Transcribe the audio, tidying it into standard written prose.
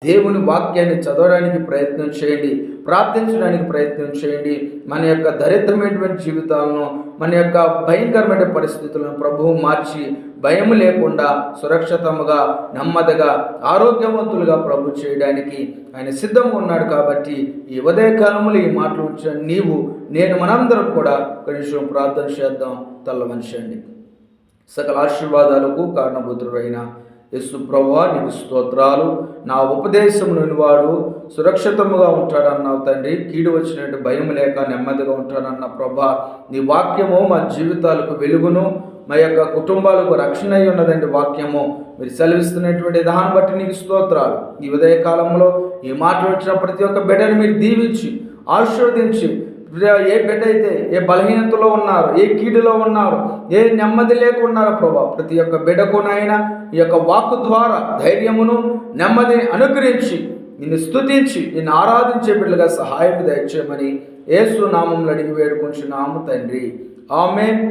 దేవుని వాక్యాన్ని చదవడానికి ప్రయత్నం చేయండి, ప్రార్థించడానికి ప్రయత్నం చేయండి. మన యొక్క దరిద్రమైనటువంటి జీవితాలను, మన యొక్క భయంకరమైన పరిస్థితులను ప్రభువు మార్చి భయం లేకుండా సురక్షితముగా, నెమ్మదిగా, ఆరోగ్యవంతులుగా ప్రభు చేయడానికి ఆయన సిద్ధంగా ఉన్నాడు. కాబట్టి ఈ ఉదయకాలంలో ఈ మాటలు ఉంచిన నేను మనందరం కూడా కనీసం ప్రార్థన చేద్దాం. తల్లవంచండి. సకల ఆశీర్వాదాలకు కారణభూతుడైన యేసు ప్రభువా, నీకు స్తోత్రాలు. నా ఉపదేశమును వాడు సురక్షితముగా ఉంటాడన్నావు తండ్రి. కీడు వచ్చినట్టు భయం లేక నెమ్మదిగా ఉంటాడన్న ప్రభా, నీ వాక్యము మా జీవితాలకు వెలుగును, మా యొక్క కుటుంబాలకు రక్షణ అయి ఉన్నదండి. వాక్యము మీరు సెలవిస్తున్నటువంటి దాన్ని బట్టి నీకు స్తోత్రాలు. ఈ ఉదయకాలంలో ఈ మాటలు వచ్చిన ప్రతి ఒక్క బిడ్డను మీరు దీవించి ఆశీర్వదించి, ఏ బిడ్డ అయితే ఏ బలహీనతలో ఉన్నారు, ఏ కీడులో ఉన్నారు, ఏ నెమ్మది లేకున్నారో ప్రభా, ప్రతి ఒక్క బిడ్డకు నాయన ఈ యొక్క వాక్కు ద్వారా ధైర్యమును నెమ్మదిని అనుగ్రహించి నిన్ను స్తుతించి నిన్ను ఆరాధించే బిడ్డలుగా సహాయం దయచేయమని యేసు నామములో అడిగి వేడుకుంటున్నాము తండ్రి. ఆమేన్.